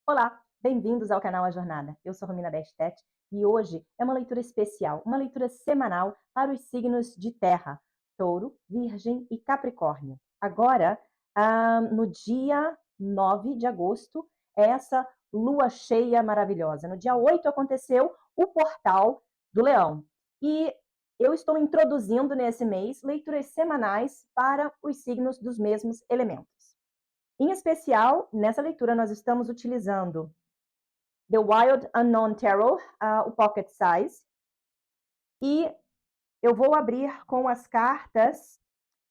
Olá, bem-vindos ao canal A Jornada. Eu sou Romina Bestet e hoje é uma leitura especial, uma leitura semanal para os signos de terra, Touro, Virgem e Capricórnio. Agora, no dia 9 de agosto, é essa lua cheia maravilhosa. No dia 8 aconteceu o portal do Leão. E eu estou introduzindo nesse mês leituras semanais para os signos dos mesmos elementos. Em especial, nessa leitura, nós estamos utilizando The Wild Unknown Tarot, o Pocket Size, e eu vou abrir com as cartas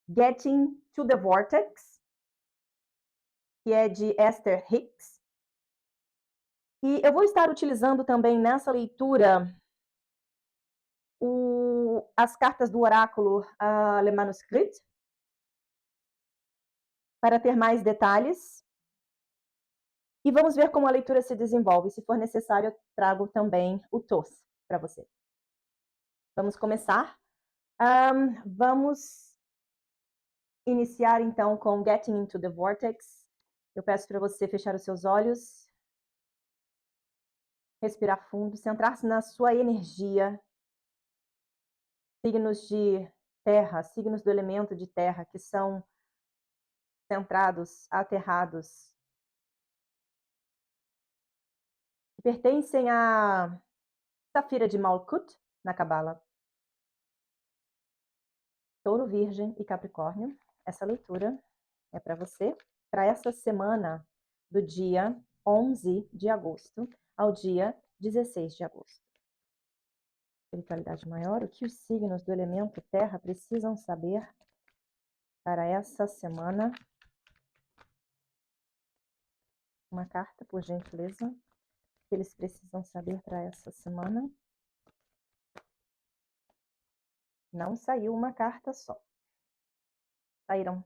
Getting to the Vortex, que é de Esther Hicks, e eu vou estar utilizando também nessa leitura as cartas do oráculo Le Manuscrit, para ter mais detalhes. E vamos ver como a leitura se desenvolve. Se for necessário, eu trago também o TOS para você. Vamos começar? Vamos iniciar então com Getting into the Vortex. Eu peço para você fechar os seus olhos, respirar fundo, centrar-se na sua energia. Signos de terra, signos do elemento de terra, que são centrados, aterrados, que pertencem à Safira de Malkut, na Cabala. Touro, Virgem e Capricórnio. Essa leitura é para você, para essa semana do dia 11 de agosto ao dia 16 de agosto. Espiritualidade maior, o que os signos do elemento terra precisam saber para essa semana? Uma carta, por gentileza, que eles precisam saber para essa semana. Não saiu uma carta só. Saíram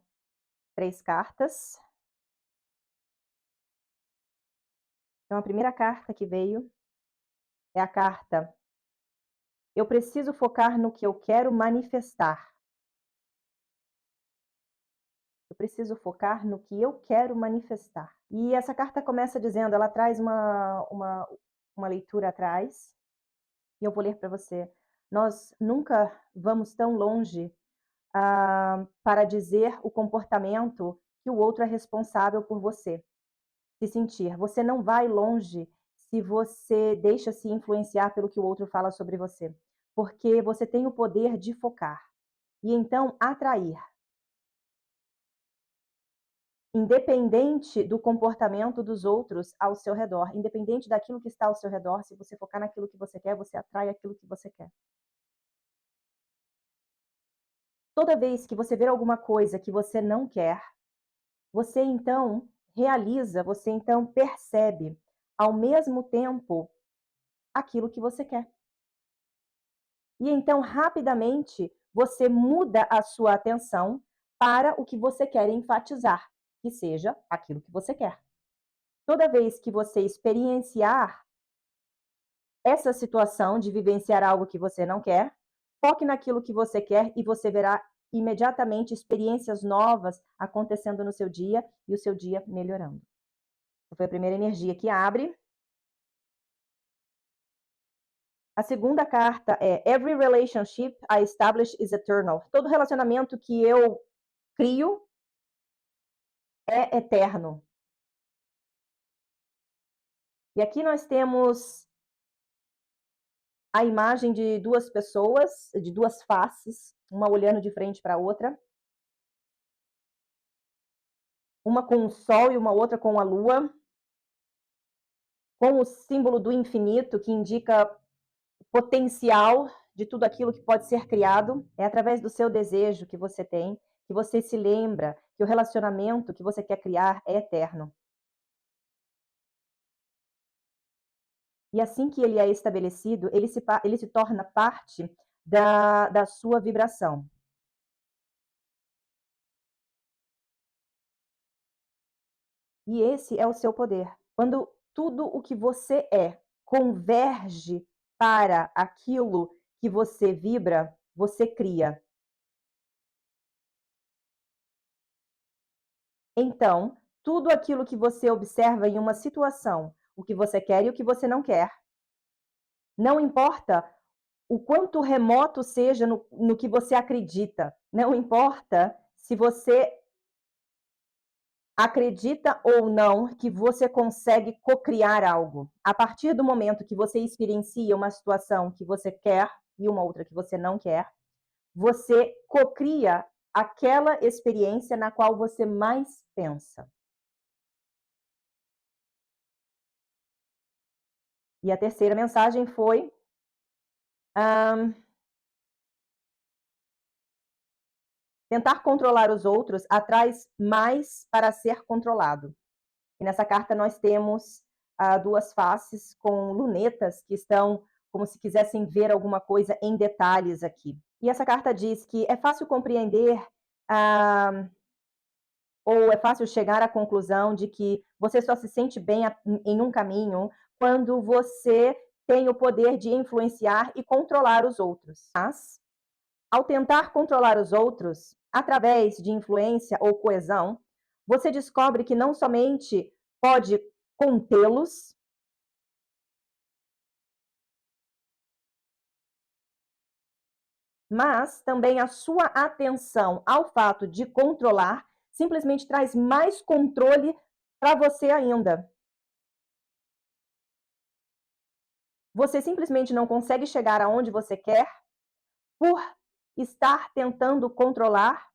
3 cartas. Então, a primeira carta que veio é a carta: eu preciso focar no que eu quero manifestar. Eu preciso focar no que eu quero manifestar. E essa carta começa dizendo, ela traz uma leitura atrás, e eu vou ler para você. Nós nunca vamos tão longe para dizer o comportamento que o outro é responsável por você se sentir. Você não vai longe se você deixa se influenciar pelo que o outro fala sobre você, porque você tem o poder de focar e então atrair. Independente do comportamento dos outros ao seu redor, independente daquilo que está ao seu redor, se você focar naquilo que você quer, você atrai aquilo que você quer. Toda vez que você ver alguma coisa que você não quer, você então realiza, você então percebe ao mesmo tempo aquilo que você quer. E então, rapidamente, você muda a sua atenção para o que você quer enfatizar, que seja aquilo que você quer. Toda vez que você experienciar essa situação de vivenciar algo que você não quer, foque naquilo que você quer e você verá imediatamente experiências novas acontecendo no seu dia e o seu dia melhorando. Foi a primeira energia que abre. A segunda carta é Every relationship I establish is eternal. Todo relacionamento que eu crio é eterno. E aqui nós temos a imagem de 2 pessoas, de 2 faces, uma olhando de frente para a outra. Uma com o sol e uma outra com a lua. Com o símbolo do infinito, que indica o potencial de tudo aquilo que pode ser criado. É através do seu desejo que você tem, que você se lembra que o relacionamento que você quer criar é eterno. E assim que ele é estabelecido, ele se torna parte da sua vibração. E esse é o seu poder. Quando tudo o que você é converge para aquilo que você vibra, você cria. Então, tudo aquilo que você observa em uma situação o que você quer e o que você não quer. Não importa o quanto remoto seja no que você acredita, não importa se você acredita ou não que você consegue cocriar algo. A partir do momento que você experiencia uma situação que você quer e uma outra que você não quer, você cocria aquela experiência na qual você mais pensa. E a terceira mensagem foi: hã, tentar controlar os outros atrai mais para ser controlado. E nessa carta nós temos duas faces com lunetas que estão como se quisessem ver alguma coisa em detalhes aqui. E essa carta diz que é fácil compreender ah, ou é fácil chegar à conclusão de que você só se sente bem em um caminho quando você tem o poder de influenciar e controlar os outros. Mas, ao tentar controlar os outros através de influência ou coesão, você descobre que não somente pode contê-los, mas também a sua atenção ao fato de controlar simplesmente traz mais controle para você ainda. Você simplesmente não consegue chegar aonde você quer por estar tentando controlar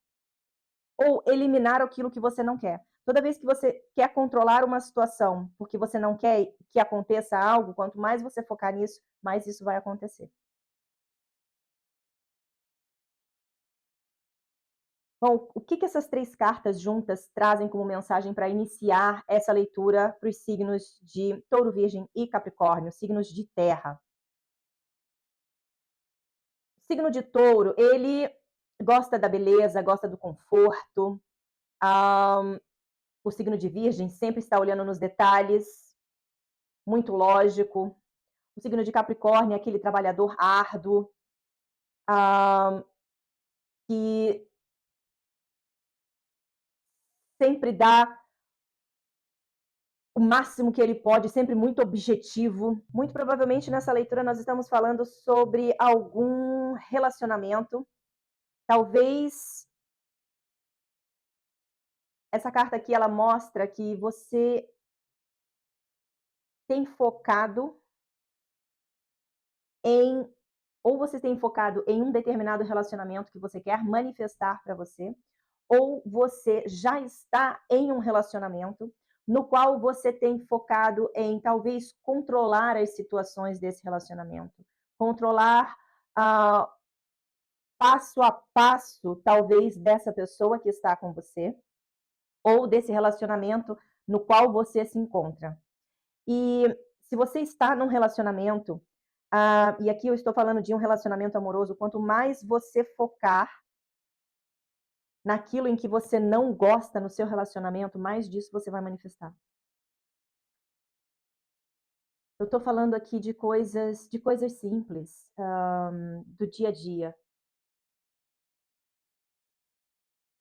ou eliminar aquilo que você não quer. Toda vez que você quer controlar uma situação, porque você não quer que aconteça algo, quanto mais você focar nisso, mais isso vai acontecer. Bom, o que essas três cartas juntas trazem como mensagem para iniciar essa leitura para os signos de Touro, Virgem e Capricórnio, signos de terra? O signo de Touro, ele gosta da beleza, gosta do conforto. Ah, o signo de Virgem sempre está olhando nos detalhes, muito lógico. O signo de Capricórnio é aquele trabalhador árduo, ah, que sempre dá o máximo que ele pode, sempre muito objetivo. Muito provavelmente nessa leitura nós estamos falando sobre algum relacionamento. Talvez essa carta aqui ela mostra que você tem focado em ou você tem focado em um determinado relacionamento que você quer manifestar para você, ou você já está em um relacionamento no qual você tem focado em talvez controlar as situações desse relacionamento, controlar ah, passo a passo, talvez, dessa pessoa que está com você, ou desse relacionamento no qual você se encontra. E se você está num relacionamento, e aqui eu estou falando de um relacionamento amoroso, quanto mais você focar naquilo em que você não gosta no seu relacionamento, mais disso você vai manifestar. Eu estou falando aqui de coisas simples, do dia a dia.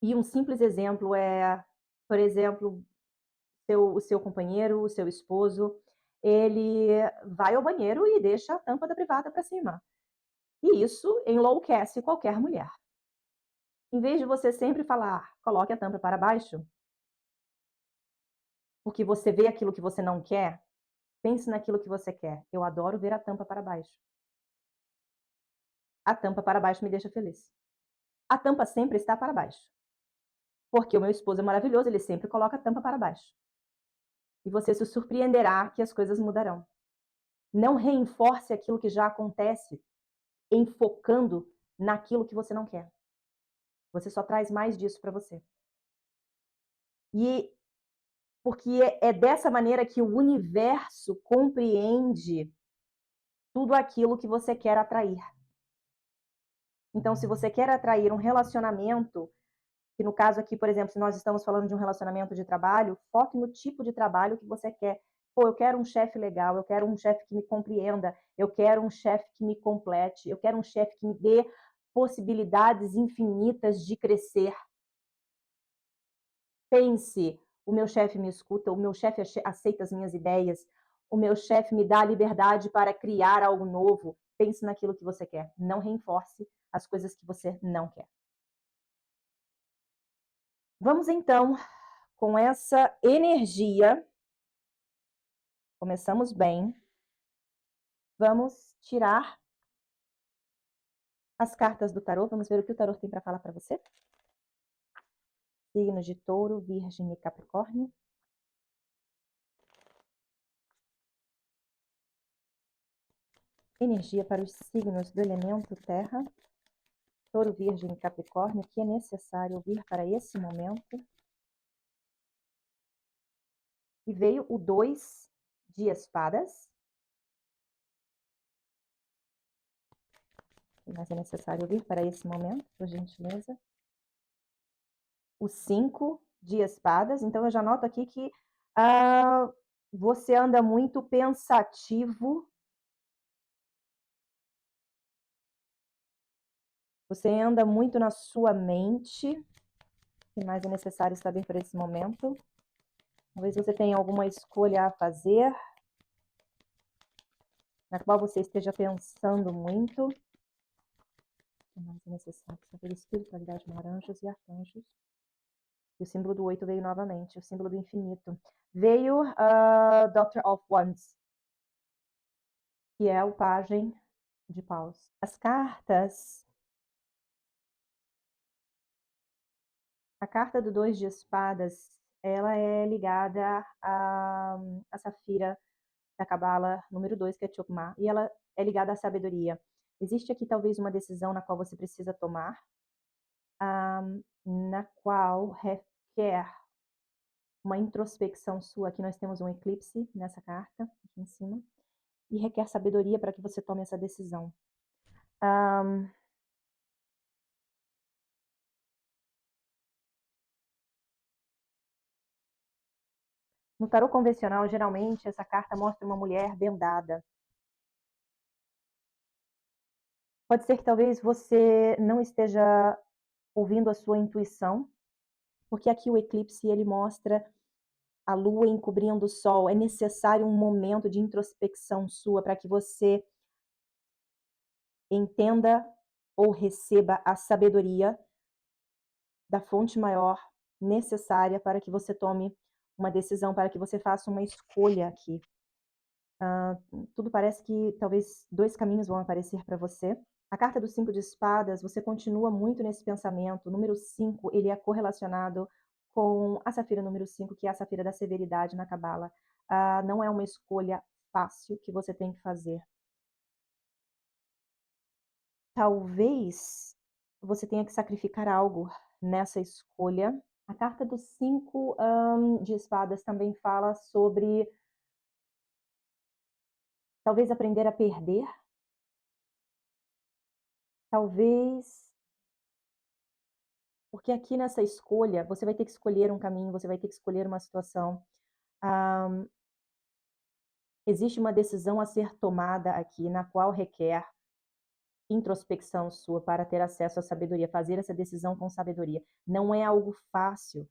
E um simples exemplo é, por exemplo, o seu companheiro, o seu esposo, ele vai ao banheiro e deixa a tampa da privada para cima. E isso enlouquece qualquer mulher. Em vez de você sempre falar, coloque a tampa para baixo, porque você vê aquilo que você não quer, pense naquilo que você quer. Eu adoro ver a tampa para baixo. A tampa para baixo me deixa feliz. A tampa sempre está para baixo. Porque o meu esposo é maravilhoso, ele sempre coloca a tampa para baixo. E você se surpreenderá que as coisas mudarão. Não reforce aquilo que já acontece, enfocando naquilo que você não quer. Você só traz mais disso para você. E porque é dessa maneira que o universo compreende tudo aquilo que você quer atrair. Então, se você quer atrair um relacionamento, que no caso aqui, por exemplo, se nós estamos falando de um relacionamento de trabalho, foque no tipo de trabalho que você quer. Pô, eu quero um chefe legal, eu quero um chefe que me compreenda, eu quero um chefe que me complete, eu quero um chefe que me dê possibilidades infinitas de crescer. Pense, o meu chefe me escuta, o meu chefe aceita as minhas ideias, o meu chefe me dá a liberdade para criar algo novo. Pense naquilo que você quer, não reforce as coisas que você não quer. Vamos então, com essa energia, começamos bem, vamos tirar as cartas do tarô, vamos ver o que o tarô tem para falar para você. Signos de Touro, Virgem e Capricórnio. Energia para os signos do elemento Terra. Touro, Virgem e Capricórnio, o que é necessário ouvir para esse momento. E veio o 2 de espadas. O que mais é necessário ouvir para esse momento, por gentileza. O 5 de espadas. Então, eu já noto aqui que você anda muito pensativo. Você anda muito na sua mente. O que mais é necessário saber para esse momento? Talvez você tenha alguma escolha a fazer, na qual você esteja pensando muito. O que mais é necessário saber? Espiritualidade, laranjas e arcanjos. E o símbolo do 8 veio novamente, o símbolo do infinito. Veio Doctor of Wands, que é o pajem de paus. As cartas... A carta do 2 de espadas, ela é ligada a Safira da Cabala número 2, que é Chokmah, e ela é ligada à sabedoria. Existe aqui talvez uma decisão na qual você precisa tomar, na qual requer uma introspecção sua. Aqui nós temos um eclipse nessa carta, aqui em cima, e requer sabedoria para que você tome essa decisão. No tarô convencional, geralmente, essa carta mostra uma mulher bendada. Pode ser que talvez você não esteja ouvindo a sua intuição, porque aqui o eclipse ele mostra a lua encobrindo o sol. É necessário um momento de introspecção sua para que você entenda ou receba a sabedoria da fonte maior necessária para que você tome uma decisão, para que você faça uma escolha aqui. Tudo parece que talvez 2 caminhos vão aparecer para você. A carta do 5 de espadas, você continua muito nesse pensamento. O número 5, ele é correlacionado com a safira número 5, que é a safira da severidade na cabala. Não é uma escolha fácil que você tem que fazer. Talvez você tenha que sacrificar algo nessa escolha. A carta do 5 de espadas também fala sobre talvez aprender a perder. Talvez... Porque aqui nessa escolha, você vai ter que escolher um caminho, você vai ter que escolher uma situação. Existe uma decisão a ser tomada aqui, na qual requer introspecção sua para ter acesso à sabedoria, fazer essa decisão com sabedoria. Não é algo fácil.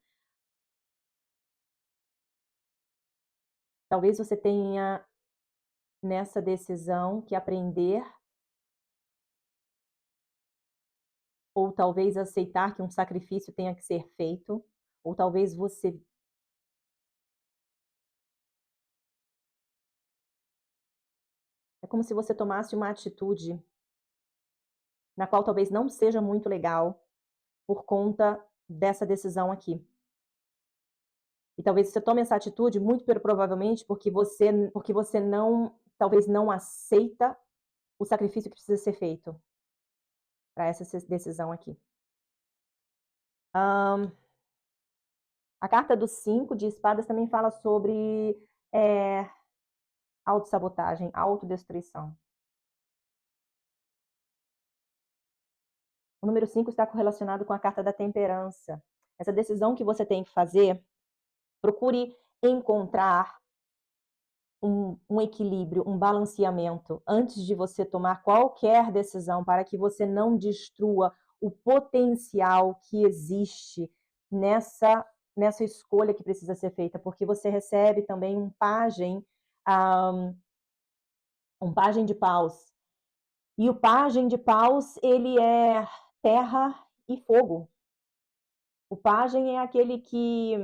Talvez você tenha, nessa decisão, que aprender, ou talvez aceitar que um sacrifício tenha que ser feito, ou talvez você... É como se você tomasse uma atitude na qual talvez não seja muito legal por conta dessa decisão aqui. E talvez você tome essa atitude muito provavelmente porque você não, talvez não aceita o sacrifício que precisa ser feito para essa decisão aqui. A carta do 5 de espadas também fala sobre autossabotagem, autodestruição. O número 5 está correlacionado com a carta da temperança. Essa decisão que você tem que fazer, procure encontrar um equilíbrio, um balanceamento antes de você tomar qualquer decisão, para que você não destrua o potencial que existe nessa escolha que precisa ser feita, porque você recebe também um pajem um pajem de paus. E o pajem de paus, ele é terra e fogo. O pajem é aquele que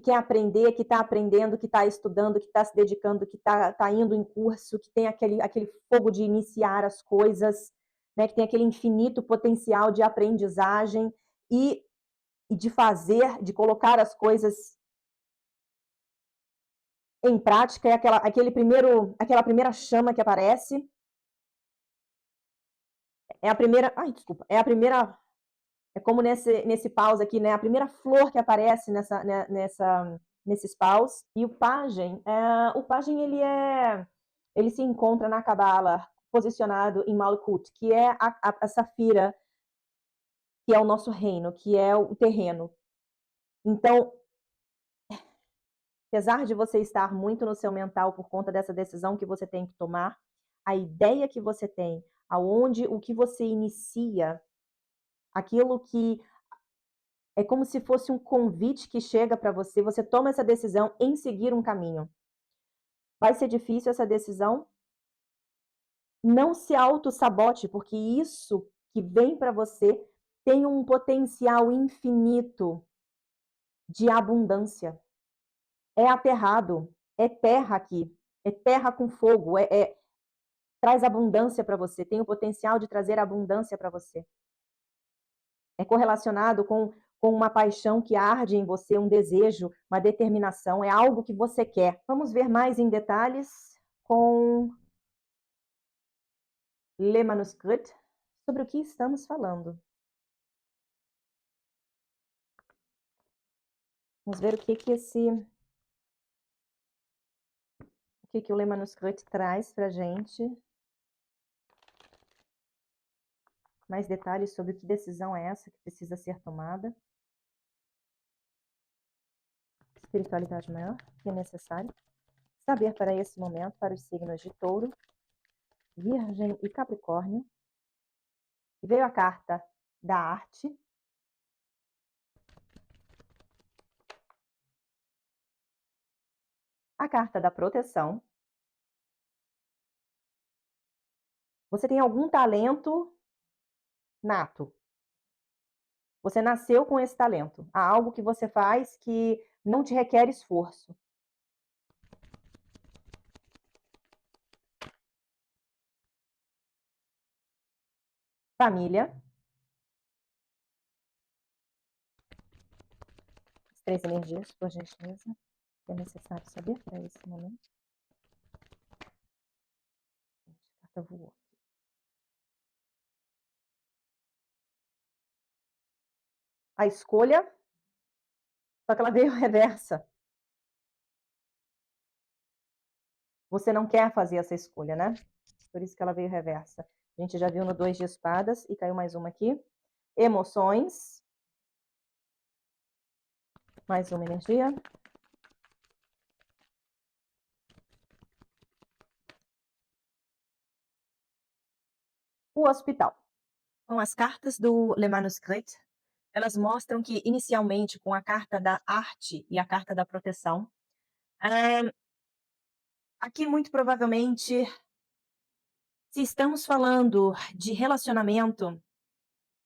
quer aprender, que está aprendendo, que está estudando, que está se dedicando, que está indo em curso, que tem aquele fogo de iniciar as coisas, né, que tem aquele infinito potencial de aprendizagem e, e de fazer, de colocar as coisas em prática, é aquela primeira chama que aparece, é a primeira, ai, desculpa, é a primeira, é como nesse paus aqui, né, a primeira flor que aparece nesses paus. E o pajem ele se encontra na Cabala, posicionado em Malkut, que é a safira, que é o nosso reino, que é o terreno. Então, apesar de você estar muito no seu mental por conta dessa decisão que você tem que tomar, a ideia que você tem, aonde o que você inicia, aquilo que é como se fosse um convite que chega para você, você toma essa decisão em seguir um caminho. Vai ser difícil essa decisão? Não se auto-sabote, porque isso que vem para você tem um potencial infinito de abundância. É aterrado, é terra aqui, é terra com fogo, traz abundância para você, tem o potencial de trazer abundância para você. É correlacionado com uma paixão que arde em você, um desejo, uma determinação, é algo que você quer. Vamos ver mais em detalhes com Le Manuscrit sobre o que estamos falando. Vamos ver o que o Le Manuscrit traz para a gente. Mais detalhes sobre que decisão é essa que precisa ser tomada. Espiritualidade maior que é necessário saber para esse momento, para os signos de Touro, Virgem e Capricórnio. E veio a carta da arte, a carta da proteção. Você tem algum talento nato. Você nasceu com esse talento. Há algo que você faz que não te requer esforço. Família. As 3 energias, por gentileza, que é necessário saber para esse momento. A carta voou. A escolha, só que ela veio reversa. Você não quer fazer essa escolha, né? Por isso que ela veio reversa. A gente já viu no 2 de espadas e caiu mais uma aqui. Emoções. Mais uma energia. O hospital. Com as cartas do Le Manuscrit, elas mostram que, inicialmente, com a carta da arte e a carta da proteção, aqui muito provavelmente, se estamos falando de relacionamento,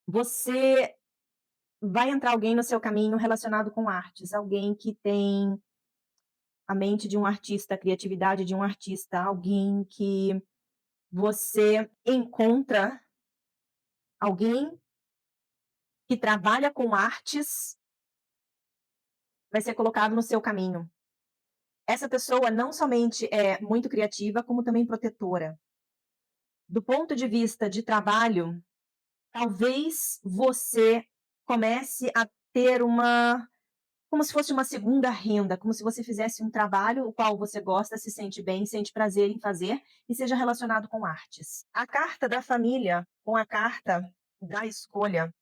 você vai entrar alguém no seu caminho relacionado com artes, alguém que tem a mente de um artista, a criatividade de um artista, alguém que você encontra alguém que trabalha com artes, vai ser colocado no seu caminho. Essa pessoa não somente é muito criativa, como também protetora. Do ponto de vista de trabalho, talvez você comece a ter como se fosse uma segunda renda, como se você fizesse um trabalho o qual você gosta, se sente bem, sente prazer em fazer e seja relacionado com artes. A carta da família com a carta da escolha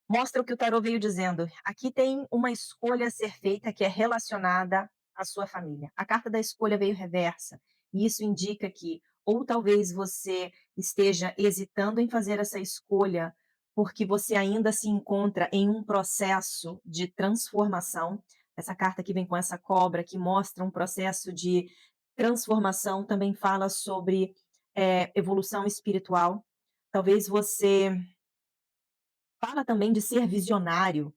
mostra o que o tarô veio dizendo. Aqui tem uma escolha a ser feita que é relacionada à sua família. A carta da escolha veio reversa, e isso indica que ou talvez você esteja hesitando em fazer essa escolha porque você ainda se encontra em um processo de transformação. Essa carta que vem com essa cobra, que mostra um processo de transformação, também fala sobre, evolução espiritual. Talvez você fala também de ser visionário,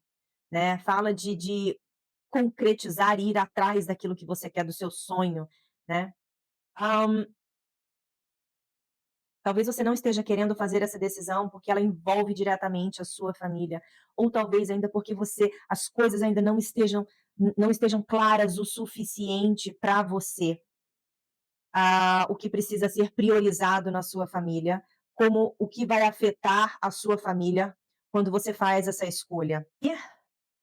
né, fala de concretizar e ir atrás daquilo que você quer, do seu sonho, né. Hã, talvez você não esteja querendo fazer essa decisão, porque ela envolve diretamente a sua família, ou talvez ainda porque as coisas ainda não estejam claras o suficiente para você, o que precisa ser priorizado na sua família, como o que vai afetar a sua família quando você faz essa escolha. E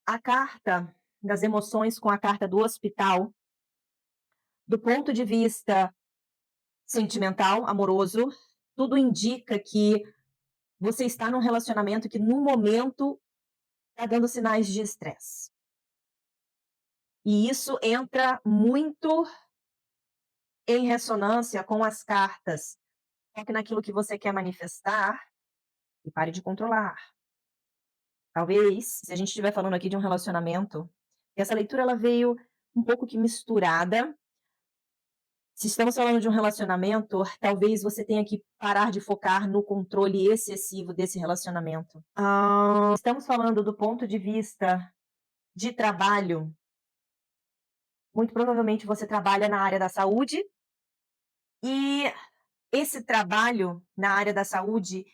a carta das emoções com a carta do hospital, do ponto de vista sentimental, amoroso, tudo indica que você está num relacionamento que no momento está dando sinais de estresse. E isso entra muito em ressonância com as cartas. Foque naquilo que você quer manifestar e pare de controlar. Talvez, se a gente estiver falando aqui de um relacionamento, essa leitura ela veio um pouco que misturada. Se estamos falando de um relacionamento, talvez você tenha que parar de focar no controle excessivo desse relacionamento. Estamos falando do ponto de vista de trabalho, muito provavelmente você trabalha na área da saúde, e esse trabalho na área da saúde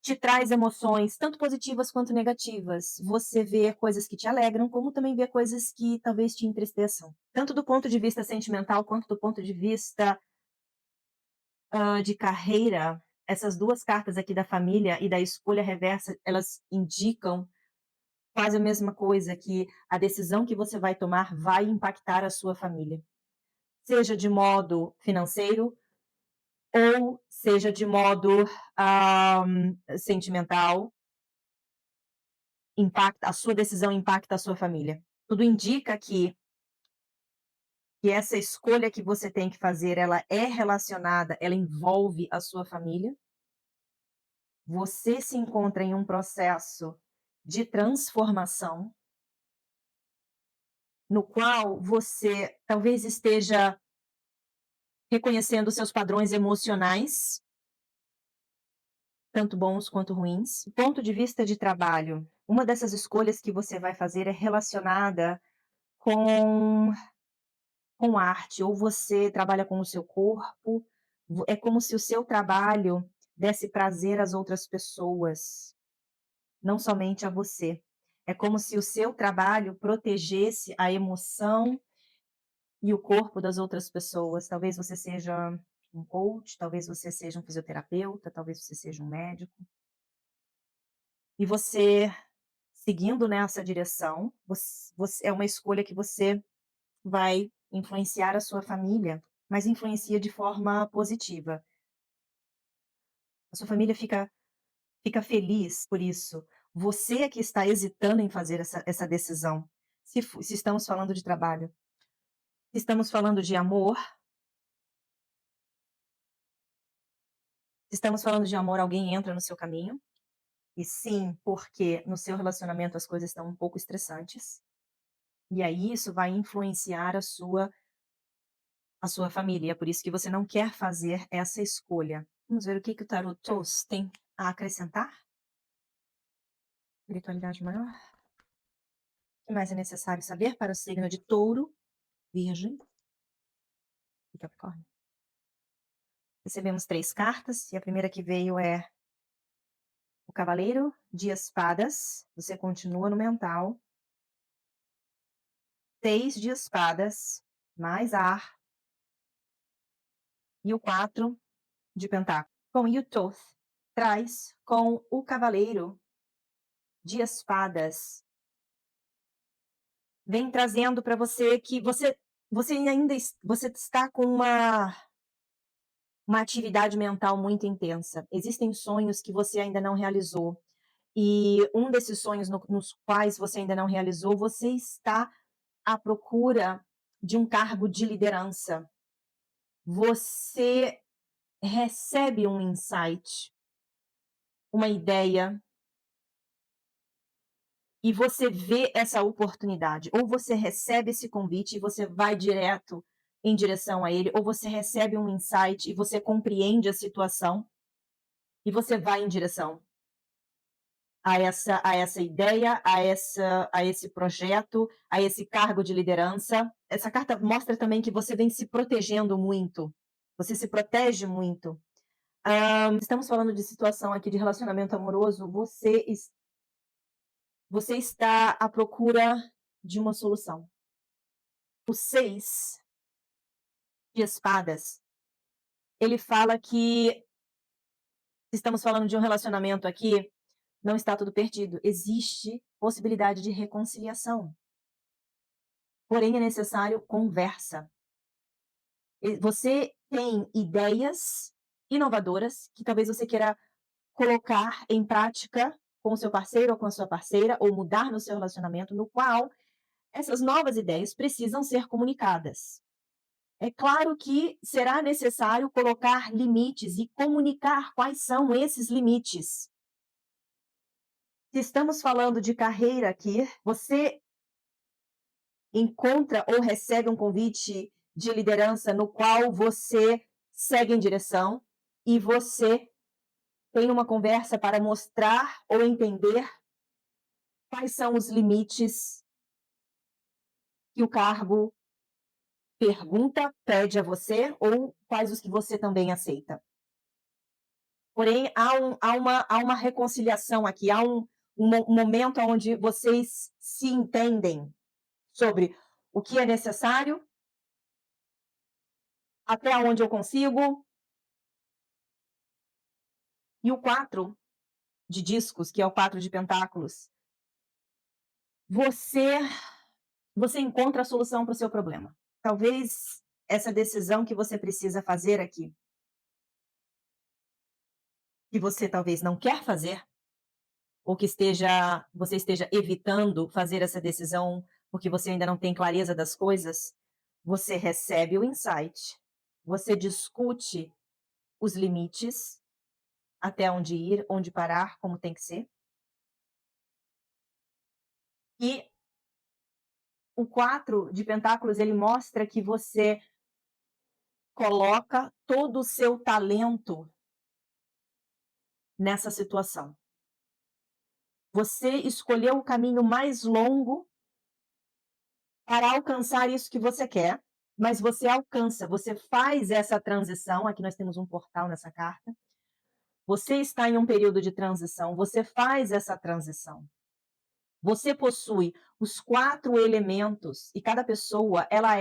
te traz emoções, tanto positivas quanto negativas. Você vê coisas que te alegram, como também vê coisas que talvez te entristeçam. Tanto do ponto de vista sentimental, quanto do ponto de vista, de carreira, essas 2 cartas aqui da família e da escolha reversa, elas indicam quase a mesma coisa, que a decisão que você vai tomar vai impactar a sua família. Seja de modo financeiro, ou seja de modo, sentimental, a sua decisão impacta a sua família. Tudo indica que essa escolha que você tem que fazer, ela envolve a sua família. Você se encontra em um processo de transformação, no qual você talvez esteja reconhecendo seus padrões emocionais, tanto bons quanto ruins. Do ponto de vista de trabalho, uma dessas escolhas que você vai fazer é relacionada com arte, ou você trabalha com o seu corpo, é como se o seu trabalho desse prazer às outras pessoas, não somente a você. É como se o seu trabalho protegesse a emoção e o corpo das outras pessoas. Talvez você seja um coach, talvez você seja um fisioterapeuta, talvez você seja um médico. E você, seguindo nessa direção, é uma escolha que você vai influenciar a sua família, mas influencia de forma positiva. A sua família fica feliz por isso. Você é que está hesitando em fazer essa decisão. Se estamos falando de trabalho. Se estamos falando de amor, se estamos falando de amor, alguém entra no seu caminho, e sim, porque no seu relacionamento as coisas estão um pouco estressantes, e aí isso vai influenciar a sua família, é por isso que você não quer fazer essa escolha. Vamos ver o que o Tarot Toast tem a acrescentar? Espiritualidade maior. O que mais é necessário saber para o signo de Touro, Virgem e Capricórnio? Recebemos 3 cartas, e a primeira que veio é o Cavaleiro de Espadas, você continua no mental. 6 de espadas, mais ar, e o 4 de pentáculos. Com o Thoth, traz com o Cavaleiro de Espadas, vem trazendo para você que você ainda você está com uma atividade mental muito intensa. Existem sonhos que você ainda não realizou, e um desses sonhos nos quais você ainda não realizou, você está à procura de um cargo de liderança. Você recebe um insight, uma ideia, e você vê essa oportunidade, ou você recebe esse convite e você vai direto em direção a ele, ou você recebe um insight e você compreende a situação e você vai em direção a essa ideia, a esse projeto, a esse cargo de liderança. Essa carta mostra também que você vem se protegendo muito, você se protege muito. Estamos falando de situação aqui de relacionamento amoroso, você está à procura de uma solução. O 6 de espadas, ele fala que estamos falando de um relacionamento aqui, não está tudo perdido, existe possibilidade de reconciliação. Porém, é necessário conversa. Você tem ideias inovadoras que talvez você queira colocar em prática com o seu parceiro ou com a sua parceira, ou mudar no seu relacionamento, no qual essas novas ideias precisam ser comunicadas. É claro que será necessário colocar limites e comunicar quais são esses limites. Se estamos falando de carreira aqui, você encontra ou recebe um convite de liderança no qual você segue em direção e você tem uma conversa para mostrar ou entender quais são os limites que o cargo pergunta, pede a você, ou quais os que você também aceita. Porém, há uma reconciliação aqui, há um momento onde vocês se entendem sobre o que é necessário, até onde eu consigo. E o 4 de discos, que é o 4 de pentáculos, você você encontra a solução para o seu problema. Talvez essa decisão que você precisa fazer aqui, que você talvez não quer fazer, ou que você esteja evitando fazer essa decisão porque você ainda não tem clareza das coisas, você recebe o insight, você discute os limites, até onde ir, onde parar, como tem que ser. E o 4 de pentáculos, ele mostra que você coloca todo o seu talento nessa situação. Você escolheu o caminho mais longo para alcançar isso que você quer, mas você alcança, você faz essa transição. Aqui nós temos um portal nessa carta. Você está em um período de transição, você faz essa transição. Você possui os 4 elementos e cada pessoa, ela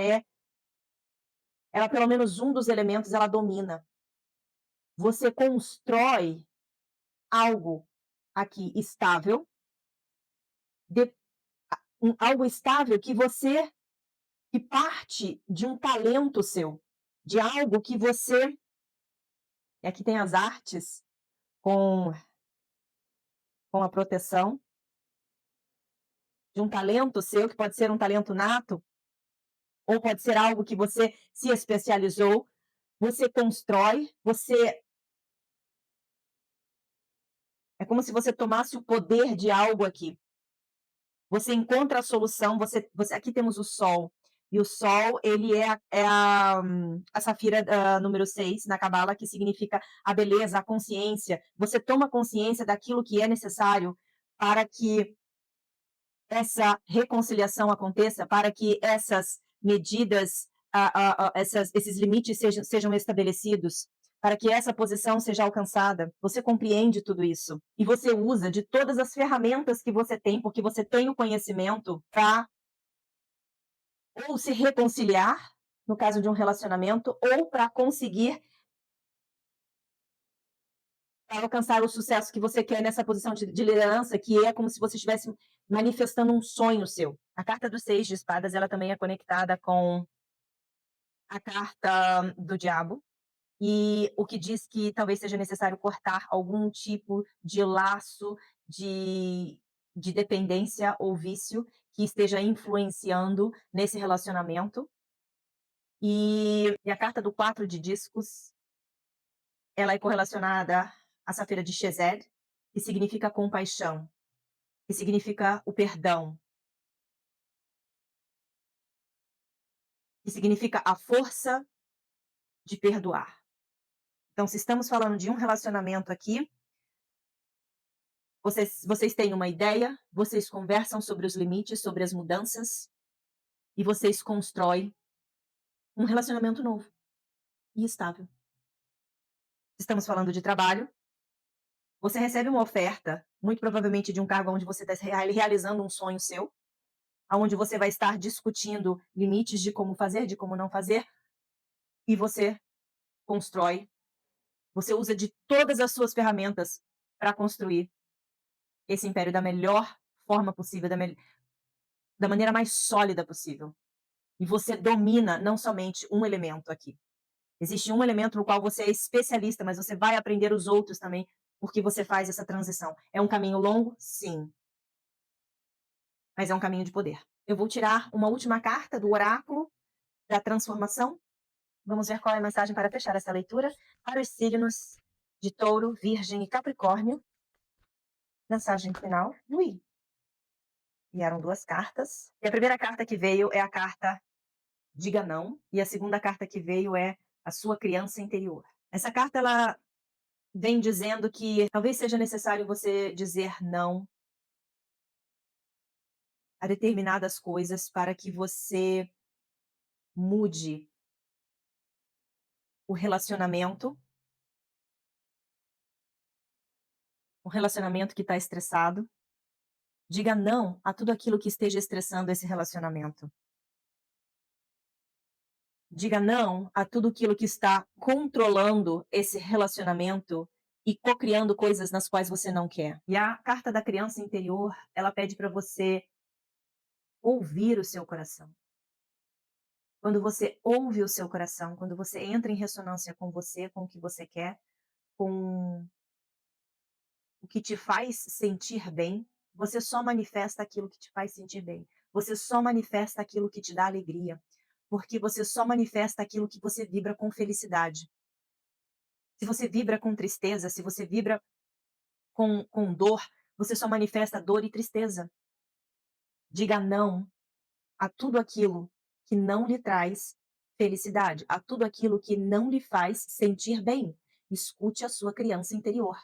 pelo menos um dos elementos ela domina. Você constrói algo aqui estável, de, algo estável que parte de um talento seu, de algo que você. E aqui tem as artes com, com a proteção de um talento seu, que pode ser um talento nato, ou pode ser algo que você se especializou, você constrói, você. É como se você tomasse o poder de algo aqui. Você encontra a solução, aqui temos o sol, e o sol, ele é a safira número 6 na Cabala, que significa a beleza, a consciência. Você toma consciência daquilo que é necessário para que essa reconciliação aconteça, para que essas medidas, esses limites sejam estabelecidos, para que essa posição seja alcançada. Você compreende tudo isso e você usa de todas as ferramentas que você tem, porque você tem o conhecimento para ou se reconciliar, no caso de um relacionamento, ou para conseguir alcançar o sucesso que você quer nessa posição de liderança, que é como se você estivesse manifestando um sonho seu. A carta dos 6 de espadas, ela também é conectada com a carta do diabo, e o que diz que talvez seja necessário cortar algum tipo de laço de, de dependência ou vício que esteja influenciando nesse relacionamento. E a carta do 4 de discos, ela é correlacionada à safira de Chesed, que significa compaixão. que significa o perdão, que significa a força de perdoar. Então, se estamos falando de um relacionamento aqui, vocês têm uma ideia, vocês conversam sobre os limites, sobre as mudanças, e vocês constroem um relacionamento novo e estável. Estamos falando de trabalho, você recebe uma oferta, muito provavelmente de um cargo onde você está realizando um sonho seu, onde você vai estar discutindo limites de como fazer, de como não fazer, e você constrói, você usa de todas as suas ferramentas para construir esse império da melhor forma possível, da maneira mais sólida possível. E você domina não somente um elemento aqui. Existe um elemento no qual você é especialista, mas você vai aprender os outros também, porque você faz essa transição. É um caminho longo? Sim. Mas é um caminho de poder. Eu vou tirar uma última carta do oráculo da transformação. Vamos ver qual é a mensagem para fechar essa leitura para os signos de Touro, Virgem e Capricórnio. Mensagem final. Ui. Vieram duas cartas. E a primeira carta que veio é a carta Diga Não. E a segunda carta que veio é a sua criança interior. Essa carta, ela vem dizendo que talvez seja necessário você dizer não a determinadas coisas para que você mude o relacionamento, um relacionamento que está estressado. Diga não a tudo aquilo que esteja estressando esse relacionamento. Diga não a tudo aquilo que está controlando esse relacionamento e cocriando coisas nas quais você não quer. E a carta da criança interior, ela pede para você ouvir o seu coração. Quando você ouve o seu coração, quando você entra em ressonância com você, com o que você quer, com o que te faz sentir bem, você só manifesta aquilo que te faz sentir bem. Você só manifesta aquilo que te dá alegria, porque você só manifesta aquilo que você vibra com felicidade. Se você vibra com tristeza, se você vibra com dor, você só manifesta dor e tristeza. Diga não a tudo aquilo que não lhe traz felicidade, a tudo aquilo que não lhe faz sentir bem. Escute a sua criança interior.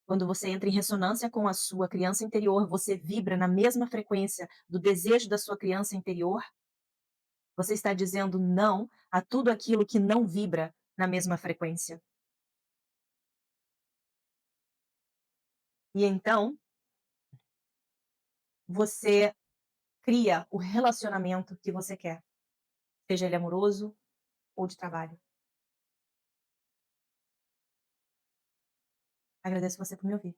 Quando você entra em ressonância com a sua criança interior, você vibra na mesma frequência do desejo da sua criança interior. Você está dizendo não a tudo aquilo que não vibra na mesma frequência. E então, você cria o relacionamento que você quer, seja ele amoroso ou de trabalho. Agradeço você por me ouvir.